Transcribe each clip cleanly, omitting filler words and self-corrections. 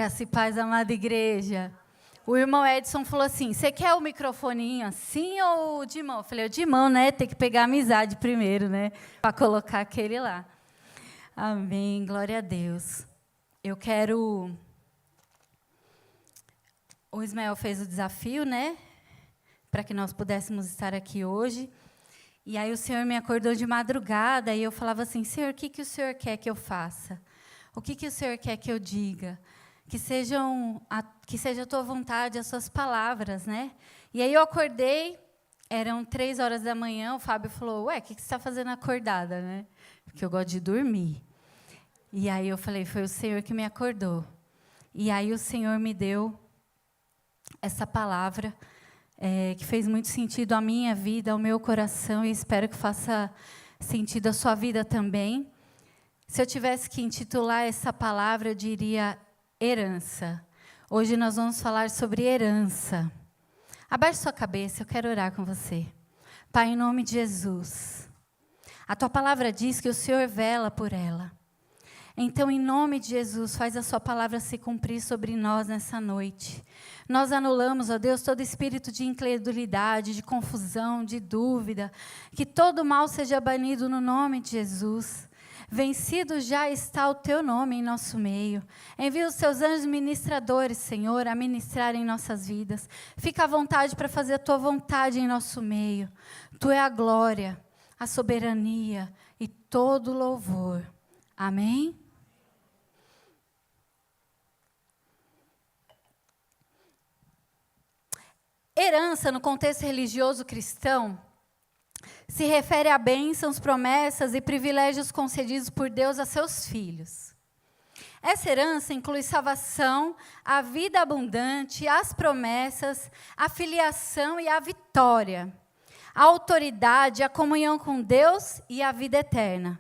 Graça e paz, amada igreja. O irmão Edson falou assim, você quer o microfoninho assim ou de mão? Eu falei, de mão, né? Tem que pegar a amizade primeiro, né? Para colocar aquele lá. Amém, glória a Deus. Eu quero... O Ismael fez o desafio, né? Para que nós pudéssemos estar aqui hoje. E aí o Senhor me acordou de madrugada e eu falava assim, Senhor, o que o Senhor quer que eu faça? O que o Senhor quer que eu diga? Que seja a tua vontade, as suas palavras, né? E aí eu acordei, eram 3h da manhã, o Fábio falou, ué, o que você está fazendo acordada, né? Porque eu gosto de dormir. E aí eu falei, foi o Senhor que me acordou. E aí o Senhor me deu essa palavra, que fez muito sentido à minha vida, ao meu coração, e espero que faça sentido à sua vida também. Se eu tivesse que intitular essa palavra, eu diria herança. Hoje nós vamos falar sobre herança. Abaixe sua cabeça, eu quero orar com você. Pai, em nome de Jesus, a tua palavra diz que o Senhor vela por ela. Então, em nome de Jesus, faz a sua palavra se cumprir sobre nós nessa noite. Nós anulamos, ó Deus, todo espírito de incredulidade, de confusão, de dúvida. Que todo mal seja banido no nome de Jesus. Vencido já está o teu nome em nosso meio. Envia os seus anjos ministradores, Senhor, a ministrar em nossas vidas. Fica à vontade para fazer a tua vontade em nosso meio. Tu é a glória, a soberania e todo louvor. Amém? Herança, no contexto religioso cristão, se refere a bênçãos, promessas e privilégios concedidos por Deus a seus filhos. Essa herança inclui salvação, a vida abundante, as promessas, a filiação e a vitória, a autoridade, a comunhão com Deus e a vida eterna.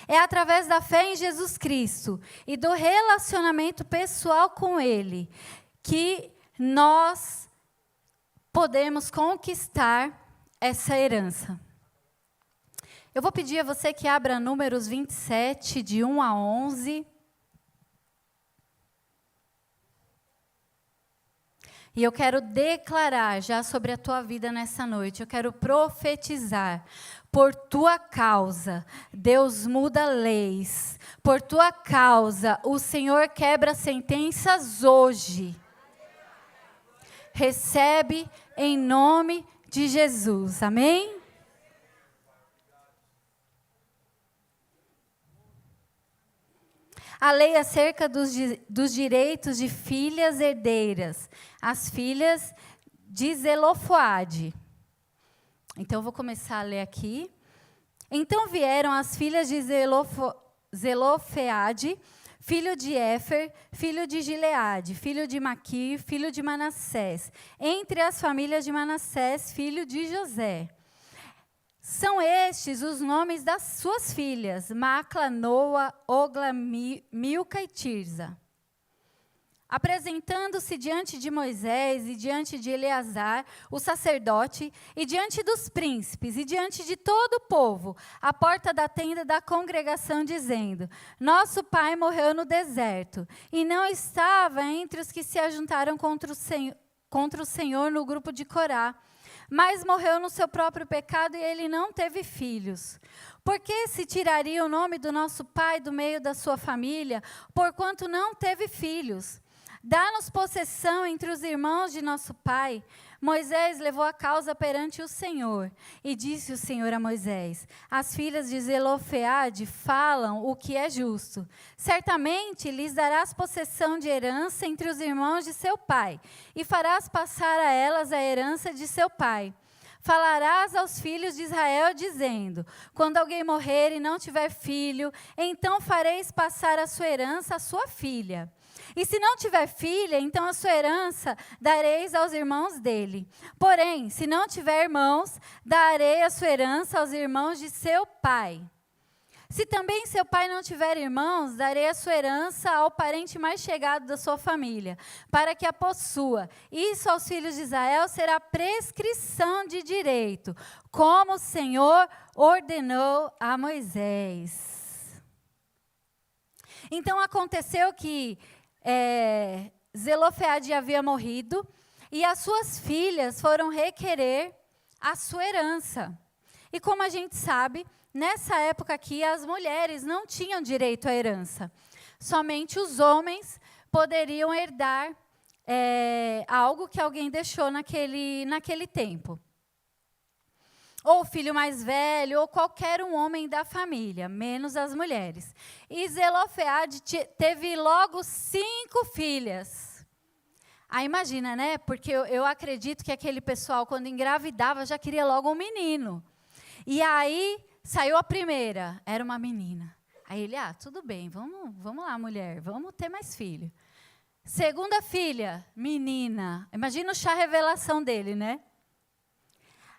É através da fé em Jesus Cristo e do relacionamento pessoal com Ele que nós podemos conquistar essa herança. Eu vou pedir a você que abra Números 27, de 1 a 11. E eu quero declarar já sobre a tua vida nessa noite. Eu quero profetizar. Por tua causa, Deus muda leis. Por tua causa, o Senhor quebra sentenças hoje. Recebe em nome de Jesus. Amém? A lei acerca dos direitos de filhas herdeiras, as filhas de Zelofeade. Então, eu vou começar a ler aqui. Então vieram as filhas de Zelofeade, filho de Éfer, filho de Gileade, filho de Maquir, filho de Manassés, entre as famílias de Manassés, filho de José. São estes os nomes das suas filhas, Macla, Noa, Ogla, Milca e Tirza. Apresentando-se diante de Moisés e diante de Eleazar, o sacerdote, e diante dos príncipes, e diante de todo o povo, à porta da tenda da congregação, dizendo, nosso pai morreu no deserto, e não estava entre os que se ajuntaram contra o Senhor no grupo de Corá, mas morreu no seu próprio pecado e ele não teve filhos. Por que se tiraria o nome do nosso pai do meio da sua família, porquanto não teve filhos? Dá-nos possessão entre os irmãos de nosso pai. Moisés levou a causa perante o Senhor. E disse o Senhor a Moisés, as filhas de Zelofeade falam o que é justo. Certamente lhes darás possessão de herança entre os irmãos de seu pai, e farás passar a elas a herança de seu pai. Falarás aos filhos de Israel, dizendo, quando alguém morrer e não tiver filho, então fareis passar a sua herança à sua filha. E se não tiver filha, então a sua herança dareis aos irmãos dele. Porém, se não tiver irmãos, darei a sua herança aos irmãos de seu pai. Se também seu pai não tiver irmãos, darei a sua herança ao parente mais chegado da sua família, para que a possua. Isso aos filhos de Israel será prescrição de direito, como o Senhor ordenou a Moisés. Então aconteceu que Zelofeade havia morrido e as suas filhas foram requerer a sua herança. E como a gente sabe, nessa época aqui, as mulheres não tinham direito à herança. Somente os homens poderiam herdar algo que alguém deixou naquele tempo. Ou o filho mais velho, ou qualquer um homem da família, menos as mulheres. E Zelofeade teve logo 5 filhas. Aí imagina, né? Porque eu acredito que aquele pessoal, quando engravidava, já queria logo um menino. E aí, saiu a primeira, era uma menina. Aí ele, tudo bem, vamos lá, mulher, vamos ter mais filho. Segunda filha, menina. Imagina o chá revelação dele, né?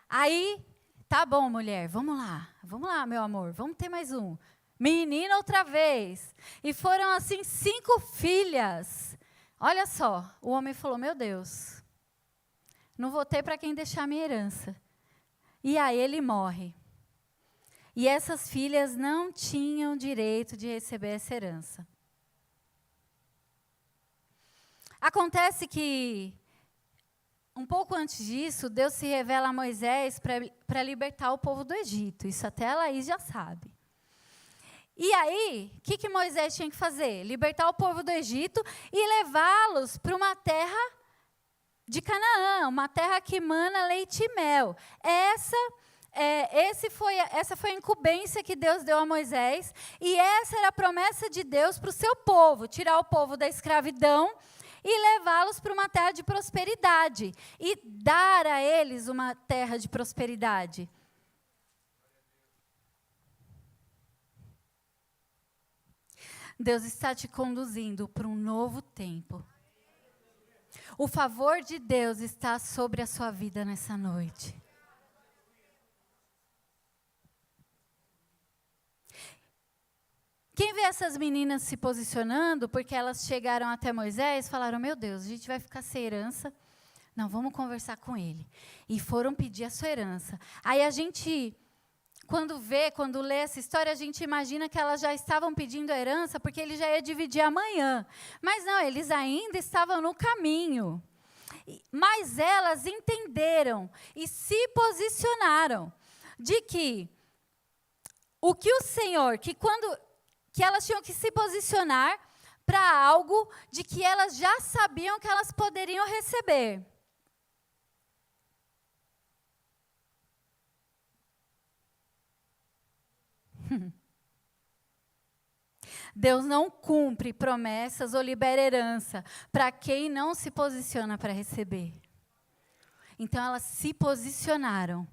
Aí, tá bom, mulher, vamos lá, meu amor, vamos ter mais um. Menina outra vez. E foram assim 5 filhas. Olha só, o homem falou, meu Deus, não vou ter para quem deixar minha herança. E aí ele morre. E essas filhas não tinham direito de receber essa herança. Acontece que, um pouco antes disso, Deus se revela a Moisés para libertar o povo do Egito. Isso até a Laís já sabe. E aí, o que Moisés tinha que fazer? Libertar o povo do Egito e levá-los para uma terra de Canaã, uma terra que mana leite e mel. Essa foi a incumbência que Deus deu a Moisés, e essa era a promessa de Deus para o seu povo, tirar o povo da escravidão e levá-los para uma terra de prosperidade, e dar a eles uma terra de prosperidade. Deus está te conduzindo para um novo tempo. O favor de Deus está sobre a sua vida nessa noite. Quem vê essas meninas se posicionando, porque elas chegaram até Moisés, falaram, meu Deus, a gente vai ficar sem herança. Não, vamos conversar com ele. E foram pedir a sua herança. Aí a gente, quando lê essa história, a gente imagina que elas já estavam pedindo a herança, porque ele já ia dividir amanhã. Mas não, eles ainda estavam no caminho. Mas elas entenderam e se posicionaram de que o que o Senhor, que elas tinham que se posicionar para algo de que elas já sabiam que elas poderiam receber. Deus não cumpre promessas ou libera herança para quem não se posiciona para receber. Então elas se posicionaram.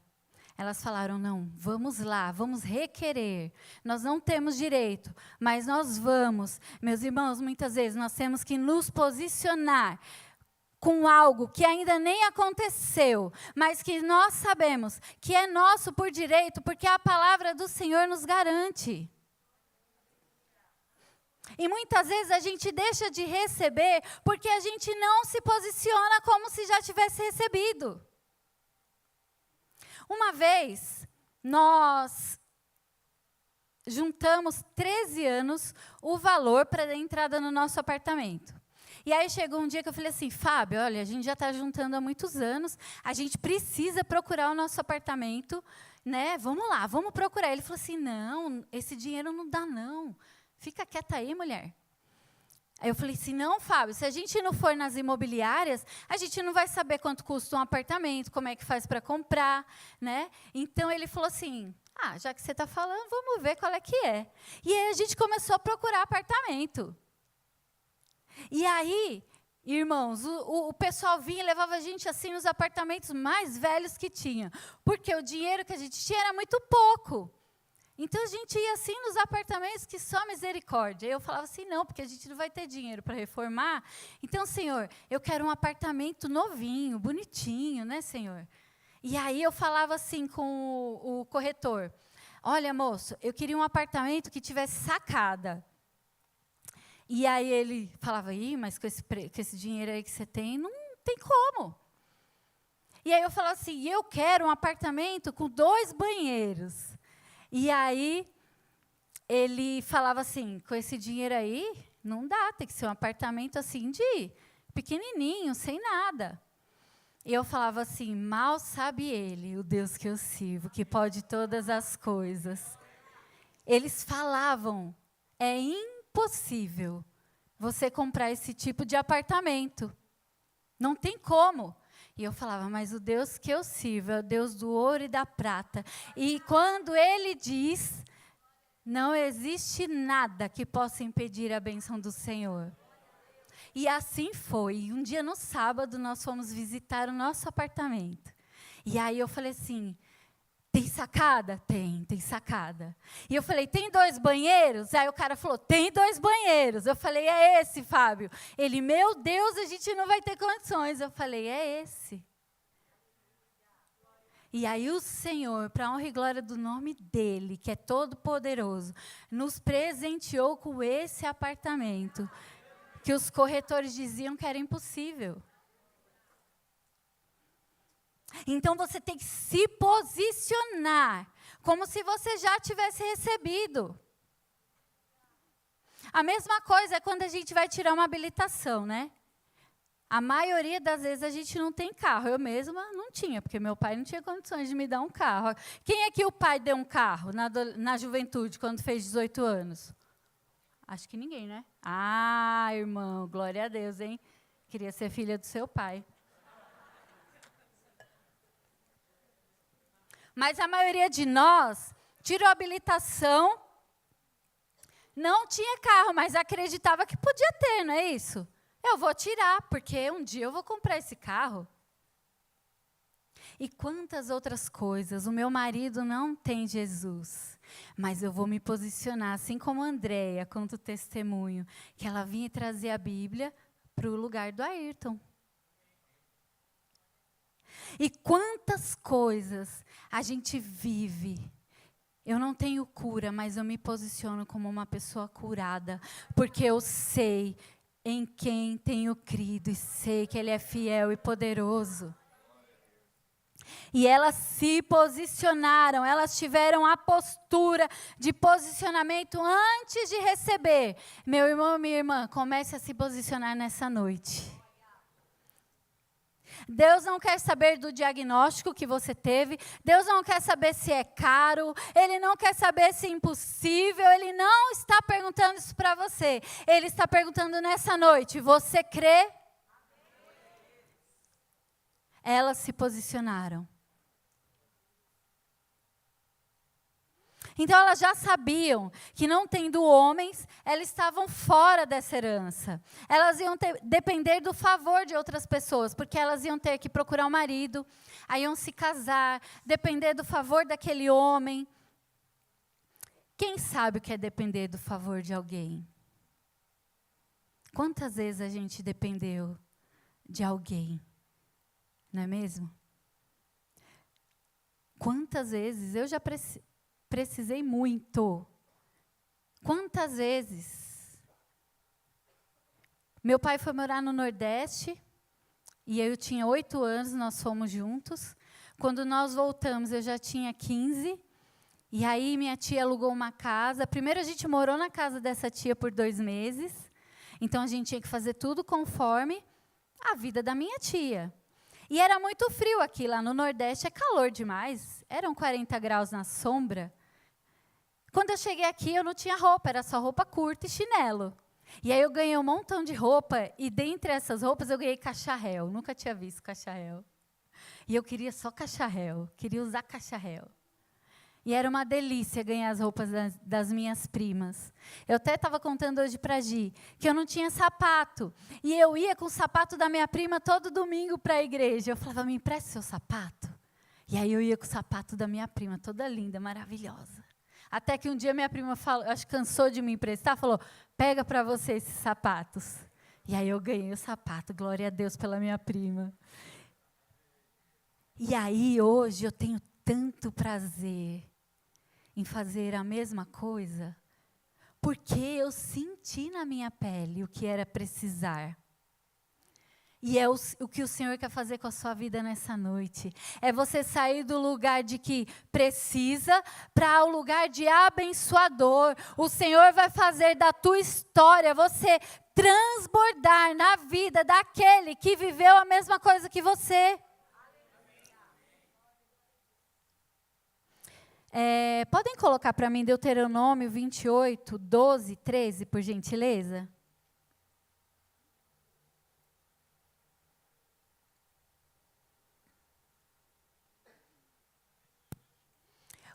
Elas falaram, não, vamos lá, vamos requerer. Nós não temos direito, mas nós vamos. Meus irmãos, muitas vezes nós temos que nos posicionar com algo que ainda nem aconteceu, mas que nós sabemos que é nosso por direito, porque a palavra do Senhor nos garante. E muitas vezes a gente deixa de receber porque a gente não se posiciona como se já tivesse recebido. Uma vez, nós juntamos 13 anos o valor para a entrada no nosso apartamento. E aí chegou um dia que eu falei assim, Fábio, olha, a gente já está juntando há muitos anos, a gente precisa procurar o nosso apartamento, né? Vamos lá, vamos procurar. Ele falou assim, não, esse dinheiro não dá não, fica quieta aí, mulher. Aí eu falei assim, não, Fábio, se a gente não for nas imobiliárias, a gente não vai saber quanto custa um apartamento, como é que faz para comprar, né? Então, ele falou assim, já que você está falando, vamos ver qual é que é. E aí, a gente começou a procurar apartamento. E aí, irmãos, o pessoal vinha e levava a gente assim nos apartamentos mais velhos que tinha, porque o dinheiro que a gente tinha era muito pouco. Então, a gente ia assim nos apartamentos que só misericórdia. Eu falava assim, não, porque a gente não vai ter dinheiro para reformar. Então, Senhor, eu quero um apartamento novinho, bonitinho, né, Senhor? E aí eu falava assim com o corretor, olha, moço, eu queria um apartamento que tivesse sacada. E aí ele falava, mas com esse dinheiro aí que você tem, não tem como. E aí eu falava assim, eu quero um apartamento com 2 banheiros. E aí, ele falava assim, com esse dinheiro aí, Não dá, tem que ser um apartamento assim de pequenininho, sem nada. E eu falava assim, mal sabe ele, o Deus que eu sirvo, que pode todas as coisas. Eles falavam, é impossível você comprar esse tipo de apartamento. Não tem como. E eu falava, mas o Deus que eu sirvo é o Deus do ouro e da prata. E quando Ele diz, não existe nada que possa impedir a bênção do Senhor. E assim foi. E um dia no sábado nós fomos visitar o nosso apartamento. E aí eu falei assim, tem sacada? Tem sacada. E eu falei, tem 2 banheiros? Aí o cara falou, tem 2 banheiros. Eu falei, é esse, Fábio. Ele, meu Deus, a gente não vai ter condições. Eu falei, é esse. E aí o Senhor, para a honra e glória do nome dEle, que é todo poderoso, nos presenteou com esse apartamento, que os corretores diziam que era impossível. Então você tem que se posicionar como se você já tivesse recebido. A mesma coisa é quando a gente vai tirar uma habilitação, né? A maioria das vezes a gente não tem carro. Eu mesma não tinha, porque meu pai não tinha condições de me dar um carro. Quem é que o pai deu um carro na juventude, quando fez 18 anos? Acho que ninguém, né? Ah, irmão, glória a Deus, hein? Queria ser filha do seu pai. Mas a maioria de nós tirou a habilitação, não tinha carro, mas acreditava que podia ter, não é isso? Eu vou tirar, porque um dia eu vou comprar esse carro. E quantas outras coisas. O meu marido não tem Jesus, mas eu vou me posicionar, assim como a Andréia conta o testemunho, que ela vinha trazer a Bíblia para o lugar do Ayrton. E quantas coisas a gente vive. Eu não tenho cura, mas eu me posiciono como uma pessoa curada, porque eu sei em quem tenho crido e sei que Ele é fiel e poderoso. E elas se posicionaram, elas tiveram a postura de posicionamento antes de receber. Meu irmão, minha irmã, comece a se posicionar nessa noite. Deus não quer saber do diagnóstico que você teve. Deus não quer saber se é caro. Ele não quer saber se é impossível. Ele não está perguntando isso para você. Ele está perguntando nessa noite, você crê? Elas se posicionaram. Então, elas já sabiam que, não tendo homens, elas estavam fora dessa herança. Elas iam depender do favor de outras pessoas, porque elas iam ter que procurar um marido, aí iam se casar, depender do favor daquele homem. Quem sabe o que é depender do favor de alguém? Quantas vezes a gente dependeu de alguém? Não é mesmo? Quantas vezes eu já precisei muito. Quantas vezes? Meu pai foi morar no Nordeste, e eu tinha 8 anos, nós fomos juntos. Quando nós voltamos, eu já tinha 15, e aí minha tia alugou uma casa. Primeiro a gente morou na casa dessa tia por 2 meses, então a gente tinha que fazer tudo conforme a vida da minha tia. E era muito frio aqui, lá no Nordeste é calor demais, eram 40 graus na sombra. Quando eu cheguei aqui, eu não tinha roupa, era só roupa curta e chinelo. E aí eu ganhei um montão de roupa, e dentre essas roupas eu ganhei cacharel. Nunca tinha visto cacharel. E eu queria só cacharel, queria usar cacharel. E era uma delícia ganhar as roupas das minhas primas. Eu até estava contando hoje para a Gi, que eu não tinha sapato. E eu ia com o sapato da minha prima todo domingo para a igreja. Eu falava, me empresta seu sapato? E aí eu ia com o sapato da minha prima, toda linda, maravilhosa. Até que um dia minha prima falou, acho que cansou de me emprestar, falou, pega para você esses sapatos. E aí eu ganhei o sapato, glória a Deus pela minha prima. E aí hoje eu tenho tanto prazer em fazer a mesma coisa, porque eu senti na minha pele o que era precisar. E é o que o Senhor quer fazer com a sua vida nessa noite. É você sair do lugar de que precisa para o lugar de abençoador. O Senhor vai fazer da tua história você transbordar na vida daquele que viveu a mesma coisa que você. Podem colocar para mim Deuteronômio 28, 12, 13, por gentileza?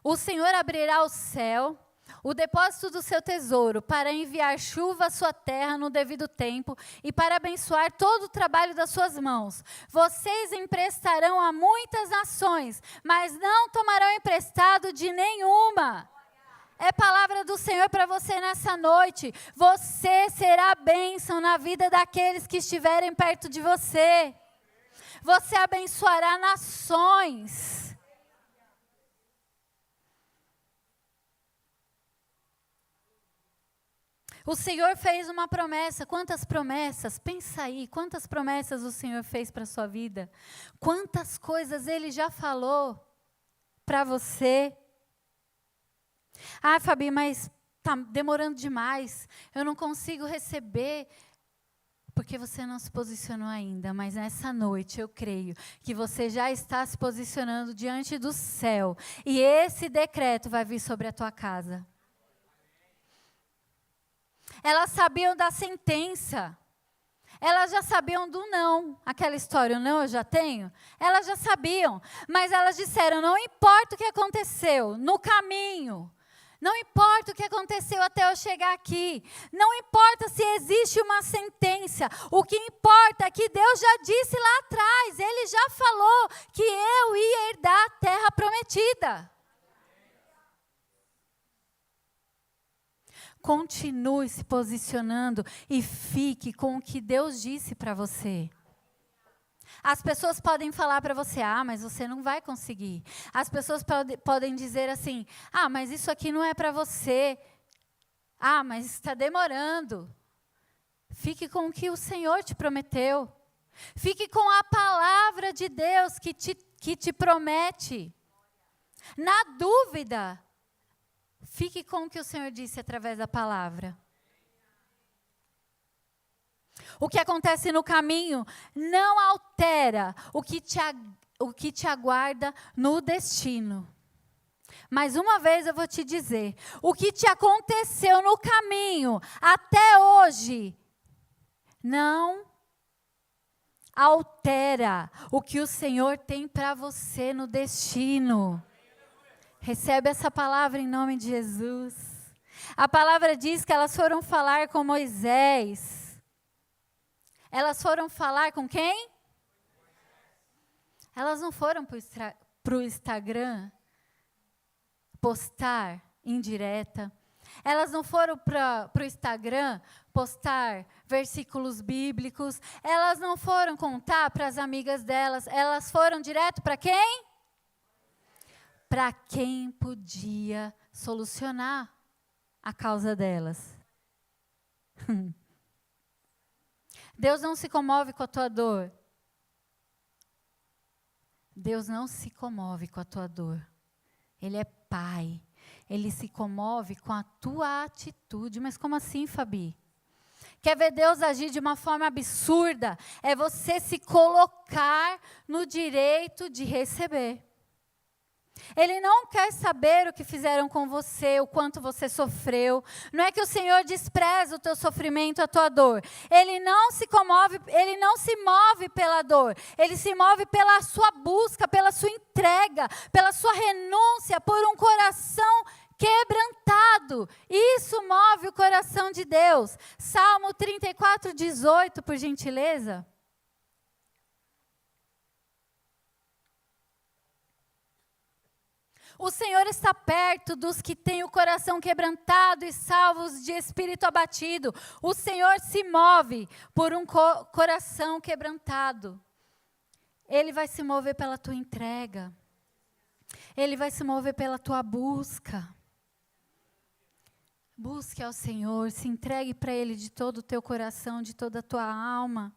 O Senhor abrirá o céu, o depósito do seu tesouro, para enviar chuva à sua terra no devido tempo e para abençoar todo o trabalho das suas mãos. Vocês emprestarão a muitas nações, mas não tomarão emprestado de nenhuma. É palavra do Senhor para você nessa noite. Você será bênção na vida daqueles que estiverem perto de você. Você abençoará nações. O Senhor fez uma promessa. Quantas promessas? Pensa aí, quantas promessas o Senhor fez para a sua vida? Quantas coisas Ele já falou para você? Ah, Fabi, mas está demorando demais. Eu não consigo receber. Porque você não se posicionou ainda. Mas nessa noite eu creio que você já está se posicionando diante do céu. E esse decreto vai vir sobre a tua casa. Elas sabiam da sentença. Elas já sabiam do não. Aquela história, o não eu já tenho. Elas já sabiam. Mas elas disseram, não importa o que aconteceu no caminho. Não importa o que aconteceu até eu chegar aqui. Não importa se existe uma sentença. O que importa é que Deus já disse lá atrás. Ele já falou que eu ia herdar a terra prometida. Continue se posicionando e fique com o que Deus disse para você. As pessoas podem falar para você, mas você não vai conseguir. As pessoas podem dizer assim, mas isso aqui não é para você. Mas está demorando. Fique com o que o Senhor te prometeu. Fique com a palavra de Deus que te promete. Na dúvida, fique com o que o Senhor disse através da palavra. O que acontece no caminho não altera o que te aguarda no destino. Mais uma vez eu vou te dizer, o que te aconteceu no caminho até hoje não altera o que o Senhor tem para você no destino. Recebe essa palavra em nome de Jesus. A palavra diz que elas foram falar com Moisés. Elas foram falar com quem? Elas não foram para o Instagram postar indireta. Elas não foram para o Instagram postar versículos bíblicos. Elas não foram contar para as amigas delas. Elas foram direto para quem? Para quem podia solucionar a causa delas. Deus não se comove com a tua dor. Deus não se comove com a tua dor. Ele é Pai. Ele se comove com a tua atitude. Mas como assim, Fabi? Quer ver Deus agir de uma forma absurda? É você se colocar no direito de receber. Ele não quer saber o que fizeram com você, o quanto você sofreu. Não é que o Senhor despreza o teu sofrimento, a tua dor. Ele não se comove, ele não se move pela dor. Ele se move pela sua busca, pela sua entrega, pela sua renúncia por um coração quebrantado. Isso move o coração de Deus. Salmo 34, 18, por gentileza. O Senhor está perto dos que têm o coração quebrantado e salvos de espírito abatido. O Senhor se move por um coração quebrantado. Ele vai se mover pela tua entrega. Ele vai se mover pela tua busca. Busque ao Senhor, se entregue para Ele de todo o teu coração, de toda a tua alma.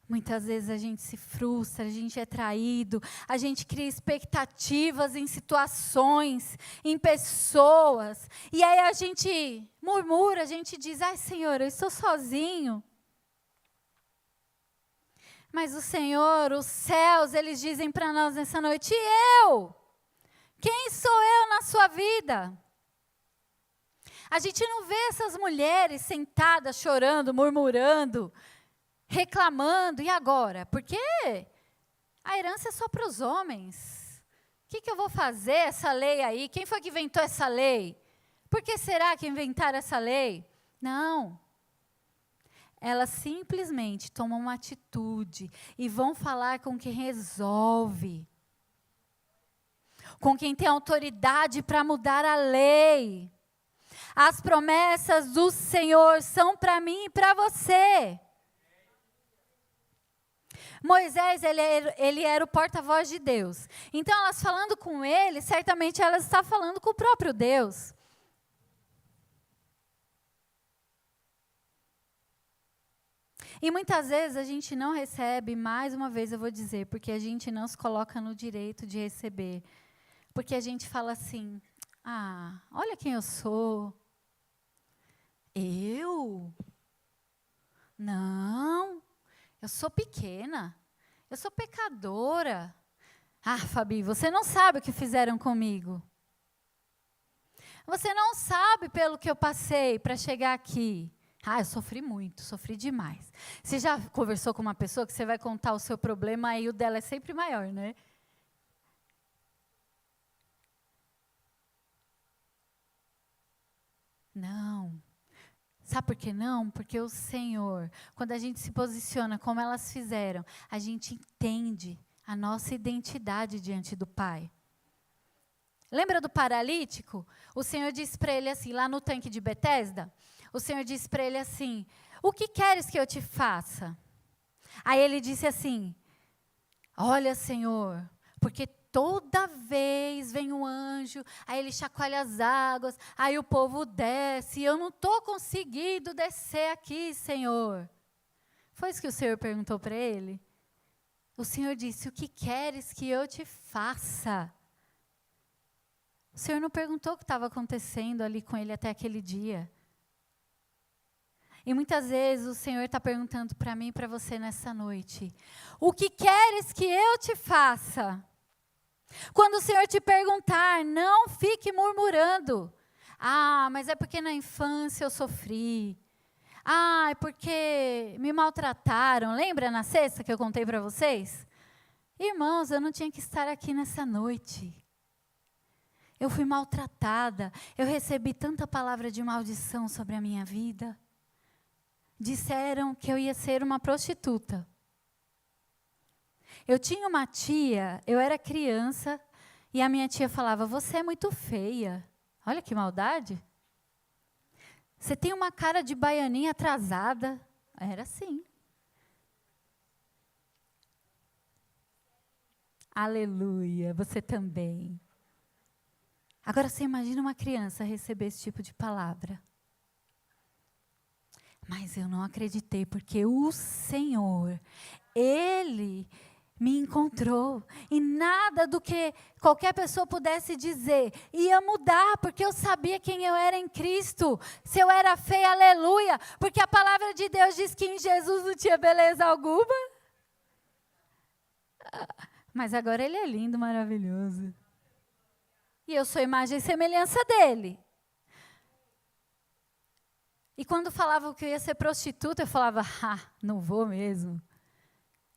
Muitas vezes a gente se frustra, a gente é traído, a gente cria expectativas em situações, em pessoas. E aí a gente murmura, a gente diz, ai Senhor, eu estou sozinho. Mas o Senhor, os céus, eles dizem para nós nessa noite, e eu? Quem sou eu na sua vida? A gente não vê essas mulheres sentadas, chorando, murmurando, reclamando, e agora? Porque a herança é só para os homens. O que eu vou fazer, essa lei aí? Quem foi que inventou essa lei? Por que será que inventaram essa lei? Não. Elas simplesmente tomam uma atitude e vão falar com quem resolve. Com quem tem autoridade para mudar a lei. As promessas do Senhor são para mim e para você. Moisés, ele era o porta-voz de Deus. Então, elas falando com ele, certamente elas estavam falando com o próprio Deus. E muitas vezes a gente não recebe, mais uma vez eu vou dizer, porque a gente não se coloca no direito de receber. Porque a gente fala assim, olha quem eu sou. Eu? Não, eu sou pequena, eu sou pecadora. Fabi, você não sabe o que fizeram comigo. Você não sabe pelo que eu passei para chegar aqui. Eu sofri muito, sofri demais. Você já conversou com uma pessoa que você vai contar o seu problema e o dela é sempre maior, né? Não. Sabe por que não? Porque o Senhor, quando a gente se posiciona como elas fizeram, a gente entende a nossa identidade diante do Pai. Lembra do paralítico? O Senhor disse para ele assim, lá no tanque de Betesda, o Senhor disse para ele assim, o que queres que eu te faça? Aí ele disse assim, olha Senhor, porque toda vez vem um anjo, aí ele chacoalha as águas, aí o povo desce, e eu não estou conseguindo descer aqui, Senhor. Foi isso que o Senhor perguntou para ele? O Senhor disse, o que queres que eu te faça? O Senhor não perguntou o que estava acontecendo ali com ele até aquele dia. E muitas vezes o Senhor está perguntando para mim e para você nessa noite, o que queres que eu te faça? Quando o Senhor te perguntar, não fique murmurando. Mas é porque na infância eu sofri. É porque me maltrataram. Lembra na sexta que eu contei para vocês? Irmãos, eu não tinha que estar aqui nessa noite. Eu fui maltratada. Eu recebi tanta palavra de maldição sobre a minha vida. Disseram que eu ia ser uma prostituta. Eu tinha uma tia, eu era criança, e a minha tia falava, você é muito feia. Olha que maldade. Você tem uma cara de baianinha atrasada. Era assim. Aleluia, você também. Agora você imagina uma criança receber esse tipo de palavra. Mas eu não acreditei, porque o Senhor, Ele me encontrou. E nada do que qualquer pessoa pudesse dizer ia mudar, porque eu sabia quem eu era em Cristo. Se eu era feia, aleluia. Porque a palavra de Deus diz que em Jesus não tinha beleza alguma. Mas agora Ele é lindo, maravilhoso. E eu sou imagem e semelhança dEle. E quando falavam que eu ia ser prostituta, eu falava, não vou mesmo.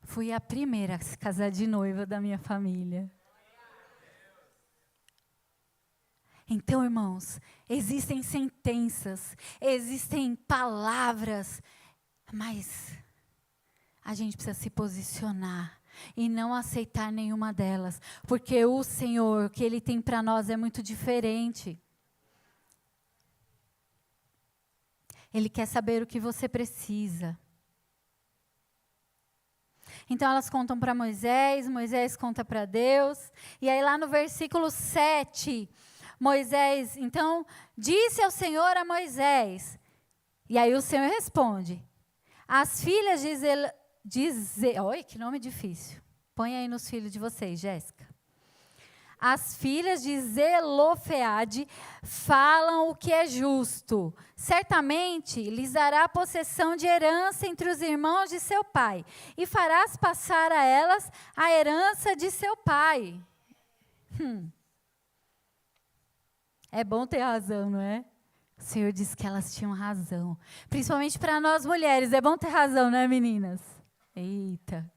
Fui a primeira a se casar de noiva da minha família. Então, irmãos, existem sentenças, existem palavras, mas a gente precisa se posicionar e não aceitar nenhuma delas, porque o Senhor, o que Ele tem para nós é muito diferente. Ele quer saber o que você precisa. Então elas contam para Moisés, Moisés conta para Deus. E aí lá no versículo 7, Moisés, então, disse ao Senhor a Moisés. E aí o Senhor responde. As filhas Olha, que nome difícil. Põe aí nos filhos de vocês, Jéssica. As filhas de Zelofeade falam o que é justo. Certamente lhes dará possessão de herança entre os irmãos de seu pai, e farás passar a elas a herança de seu pai. É bom ter razão, não é? O Senhor disse que elas tinham razão. Principalmente para nós mulheres, é bom ter razão, né, meninas? Eita.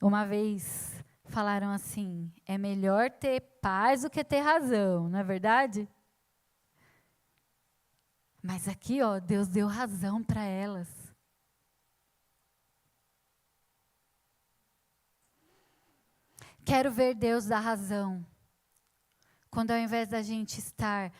Uma vez falaram assim, é melhor ter paz do que ter razão, não é verdade? Mas aqui, ó, Deus deu razão para elas. Quero ver Deus dar razão. Quando ao invés da gente estar...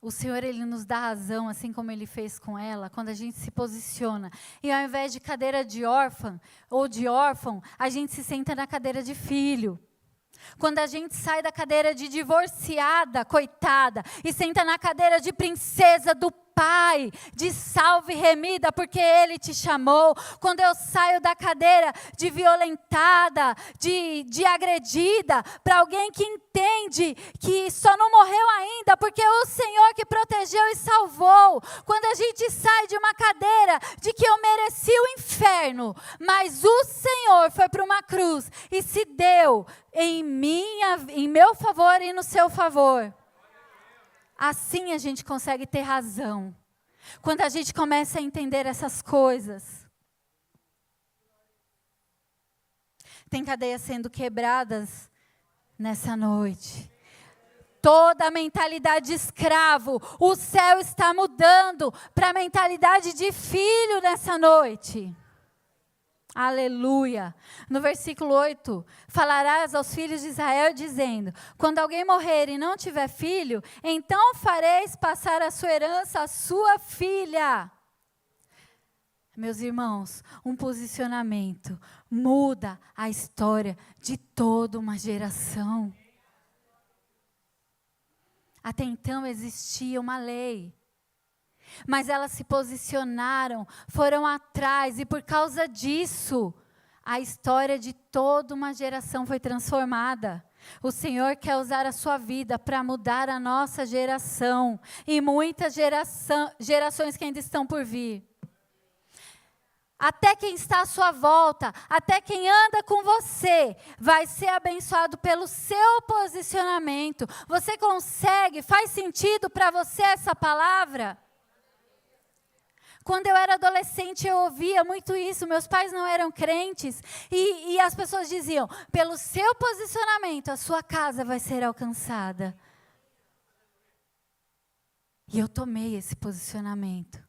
O Senhor, Ele nos dá razão, assim como Ele fez com ela, quando a gente se posiciona. E ao invés de cadeira de órfã ou de órfão, a gente se senta na cadeira de filho. Quando a gente sai da cadeira de divorciada, coitada, e senta na cadeira de princesa do Pai, de salve e remida, porque Ele te chamou. Quando eu saio da cadeira de violentada, de agredida, para alguém que entende que só não morreu ainda, porque é o Senhor que protegeu e salvou. Quando a gente sai de uma cadeira de que eu mereci o inferno, mas o Senhor foi para uma cruz e se deu em meu favor e no seu favor. Assim a gente consegue ter razão. Quando a gente começa a entender essas coisas. Tem cadeias sendo quebradas nessa noite. Toda a mentalidade de escravo, o céu está mudando para a mentalidade de filho nessa noite. Aleluia. No versículo 8, falarás aos filhos de Israel dizendo, quando alguém morrer e não tiver filho, então fareis passar a sua herança à sua filha. Meus irmãos, um posicionamento muda a história de toda uma geração. Até então existia uma lei. Mas elas se posicionaram, foram atrás, e por causa disso, a história de toda uma geração foi transformada. O Senhor quer usar a sua vida para mudar a nossa geração, e muitas gerações que ainda estão por vir. Até quem está à sua volta, até quem anda com você, vai ser abençoado pelo seu posicionamento. Você consegue? Faz sentido para você essa palavra? Quando eu era adolescente, eu ouvia muito isso. Meus pais não eram crentes. E as pessoas diziam, pelo seu posicionamento, a sua casa vai ser alcançada. E eu tomei esse posicionamento.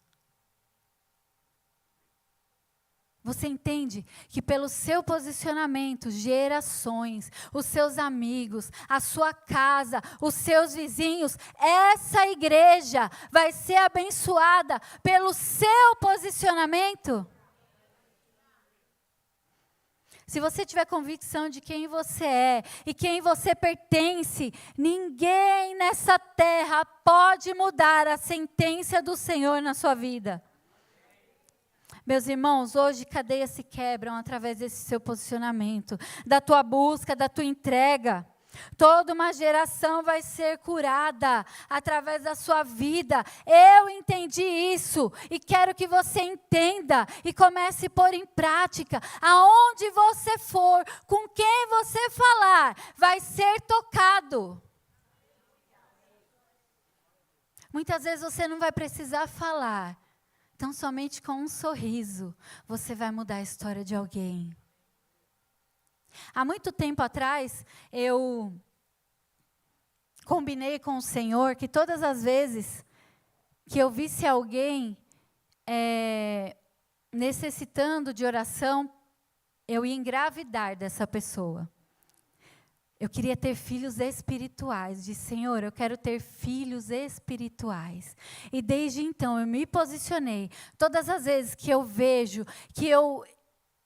Você entende que pelo seu posicionamento, gerações, os seus amigos, a sua casa, os seus vizinhos, essa igreja vai ser abençoada pelo seu posicionamento? Se você tiver convicção de quem você é e quem você pertence, ninguém nessa terra pode mudar a sentença do Senhor na sua vida. Meus irmãos, hoje cadeias se quebram através desse seu posicionamento, da tua busca, da tua entrega. Toda uma geração vai ser curada através da sua vida. Eu entendi isso e quero que você entenda e comece a pôr em prática. Aonde você for, com quem você falar, vai ser tocado. Muitas vezes você não vai precisar falar. Então, somente com um sorriso, você vai mudar a história de alguém. Há muito tempo atrás, eu combinei com o Senhor que todas as vezes que eu visse alguém necessitando de oração, eu ia engravidar dessa pessoa. Eu queria ter filhos espirituais. Disse, Senhor, eu quero ter filhos espirituais. E desde então eu me posicionei. Todas as vezes que eu vejo, que eu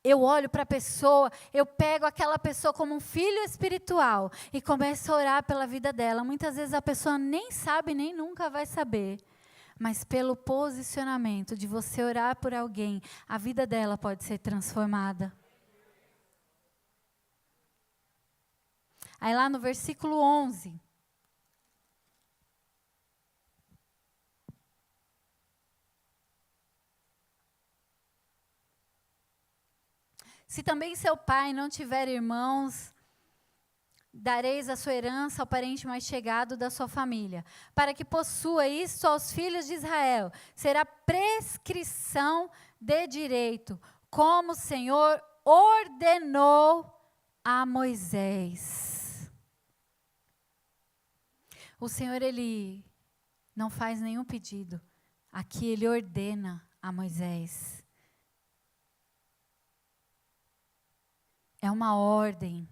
eu olho para a pessoa, eu pego aquela pessoa como um filho espiritual e começo a orar pela vida dela. Muitas vezes a pessoa nem sabe, nem nunca vai saber. Mas pelo posicionamento de você orar por alguém, a vida dela pode ser transformada. Aí lá no versículo 11. Se também seu pai não tiver irmãos, dareis a sua herança ao parente mais chegado da sua família, para que possua isto aos filhos de Israel. Será prescrição de direito, como o Senhor ordenou a Moisés. O Senhor, Ele não faz nenhum pedido. Aqui Ele ordena a Moisés. É uma ordem.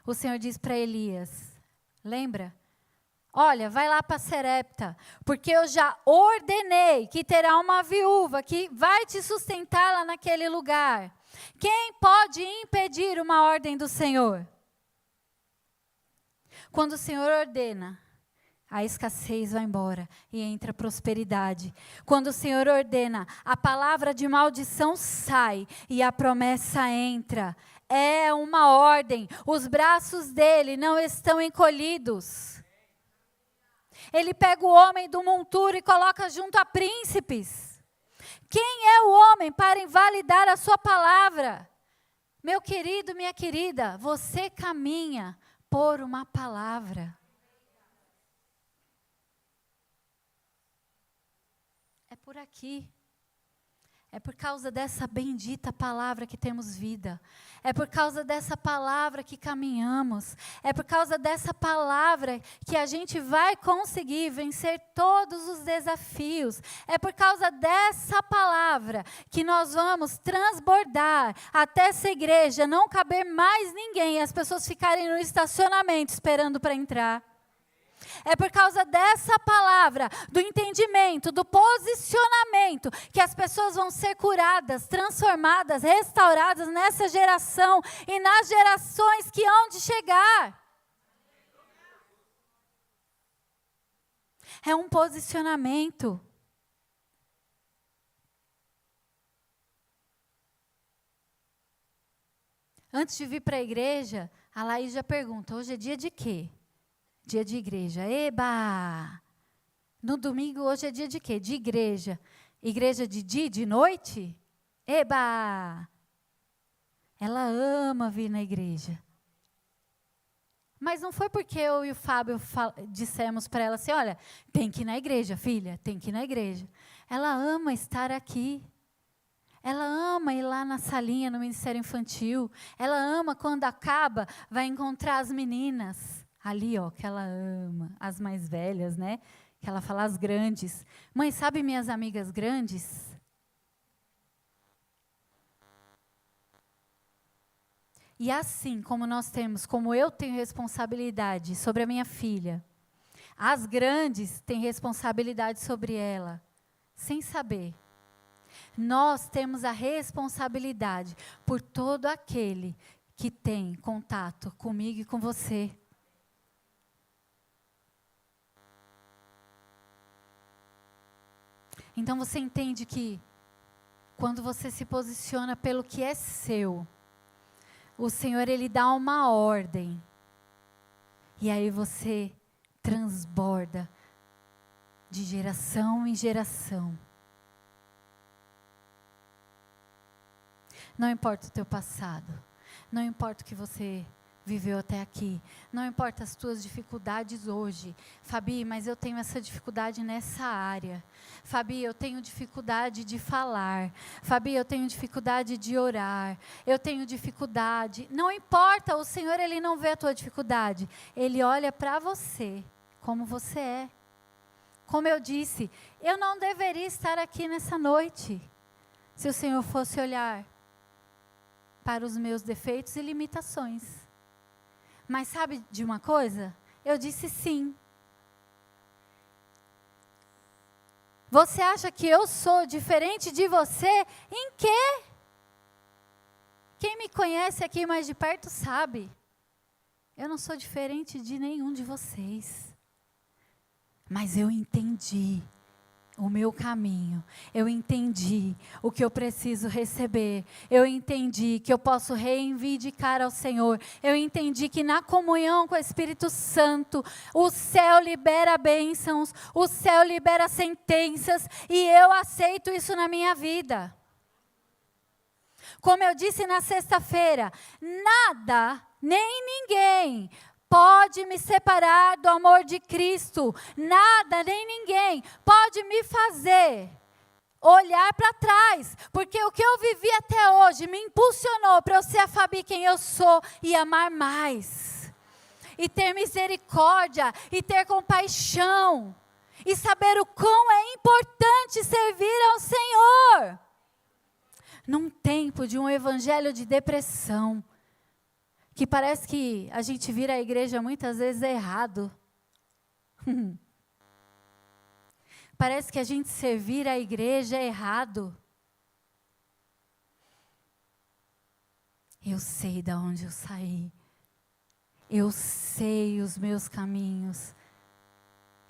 O Senhor diz para Elias, lembra? Olha, vai lá para Serepta, porque eu já ordenei que terá uma viúva que vai te sustentar lá naquele lugar. Quem pode impedir uma ordem do Senhor? Quando o Senhor ordena, a escassez vai embora e entra a prosperidade. Quando o Senhor ordena, a palavra de maldição sai e a promessa entra. É uma ordem. Os braços dele não estão encolhidos. Ele pega o homem do monturo e coloca junto a príncipes. Quem é o homem para invalidar a sua palavra? Meu querido, minha querida, você caminha por uma palavra. É por aqui. É por causa dessa bendita palavra que temos vida. É por causa dessa palavra que caminhamos. É por causa dessa palavra que a gente vai conseguir vencer todos os desafios. É por causa dessa palavra que nós vamos transbordar até essa igreja não caber mais ninguém e as pessoas ficarem no estacionamento esperando para entrar. É por causa dessa palavra, do entendimento, do posicionamento, que as pessoas vão ser curadas, transformadas, restauradas nessa geração e nas gerações que hão de chegar. É um posicionamento. Antes de vir para a igreja, a Laís já pergunta, hoje é dia de quê? Dia de igreja. Eba! No domingo, hoje é dia de quê? De igreja. Igreja de dia e de noite? Eba! Ela ama vir na igreja. Mas não foi porque eu e o Fábio dissemos para ela assim, olha, tem que ir na igreja, filha, tem que ir na igreja. Ela ama estar aqui. Ela ama ir lá na salinha, no Ministério Infantil. Ela ama, quando acaba, vai encontrar as meninas. Ali, ó, que ela ama, as mais velhas, né? Que ela fala as grandes. Mãe, sabe minhas amigas grandes? E assim como nós temos, como eu tenho responsabilidade sobre a minha filha, as grandes têm responsabilidade sobre ela, sem saber. Nós temos a responsabilidade por todo aquele que tem contato comigo e com você. Então você entende que quando você se posiciona pelo que é seu, o Senhor, Ele dá uma ordem. E aí você transborda de geração em geração. Não importa o teu passado, não importa o que você viveu até aqui, não importa as tuas dificuldades hoje. Fabi, mas eu tenho essa dificuldade nessa área. Fabi, eu tenho dificuldade de falar. Fabi, eu tenho dificuldade de orar. Eu tenho dificuldade. Não importa, o Senhor, Ele não vê a tua dificuldade. Ele olha para você, como você é. Como eu disse, eu não deveria estar aqui nessa noite, se o Senhor fosse olhar para os meus defeitos e limitações. Mas sabe de uma coisa? Eu disse sim. Você acha que eu sou diferente de você? Em quê? Quem me conhece aqui mais de perto sabe. Eu não sou diferente de nenhum de vocês. Mas eu entendi o meu caminho. Eu entendi o que eu preciso receber. Eu entendi que eu posso reivindicar ao Senhor. Eu entendi que na comunhão com o Espírito Santo, o céu libera bênçãos, o céu libera sentenças, e eu aceito isso na minha vida. Como eu disse na sexta-feira, nada, nem ninguém pode me separar do amor de Cristo. Nada, nem ninguém pode me fazer olhar para trás. Porque o que eu vivi até hoje me impulsionou para eu ser a Fabi quem eu sou e amar mais. E ter misericórdia, e ter compaixão. E saber o quão é importante servir ao Senhor. Num tempo de um evangelho de depressão, que parece que a gente vira a igreja muitas vezes errado. Parece que a gente servir a igreja é errado. Eu sei de onde eu saí. Eu sei os meus caminhos.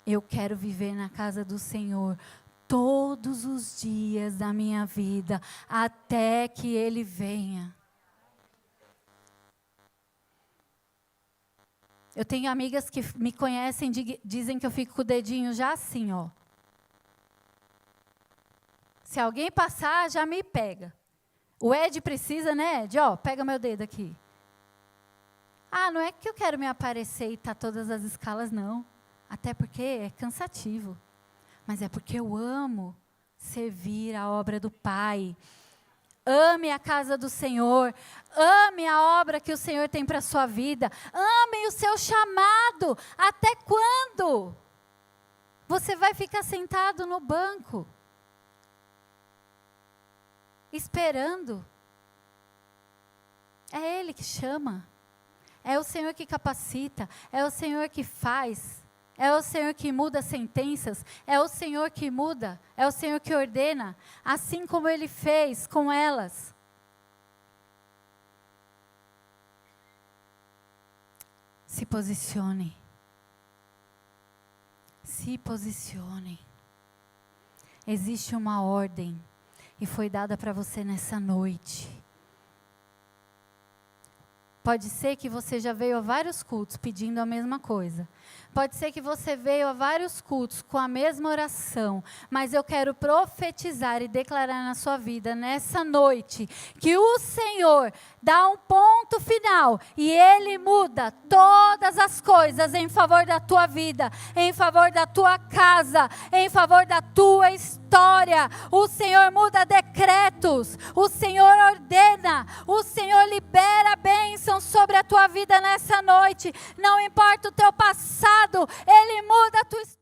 Eu quero viver na casa do Senhor todos os dias da minha vida, até que Ele venha. Eu tenho amigas que me conhecem, dizem que eu fico com o dedinho já assim, ó. Se alguém passar, já me pega. O Ed precisa, né, Ed? Ó, pega meu dedo aqui. Ah, não é que eu quero me aparecer e tá todas as escalas, não. Até porque é cansativo. Mas é porque eu amo servir a obra do Pai. Ame a casa do Senhor, ame a obra que o Senhor tem para a sua vida, ame o seu chamado. Até quando você vai ficar sentado no banco, esperando? É Ele que chama, é o Senhor que capacita, é o Senhor que faz. É o Senhor que muda sentenças, é o Senhor que muda, é o Senhor que ordena, assim como Ele fez com elas. Se posicione. Se posicione. Existe uma ordem e foi dada para você nessa noite. Pode ser que você já veio a vários cultos pedindo a mesma coisa. Pode ser que você veio a vários cultos com a mesma oração. Mas eu quero profetizar e declarar na sua vida, nessa noite, que o Senhor dá um ponto final e Ele muda todas as coisas em favor da tua vida, em favor da tua casa, em favor da tua história. O Senhor muda decretos, o Senhor ordena, o Senhor libera bênção sobre a tua vida nessa noite. Não importa o teu passado, Ele muda a tua história.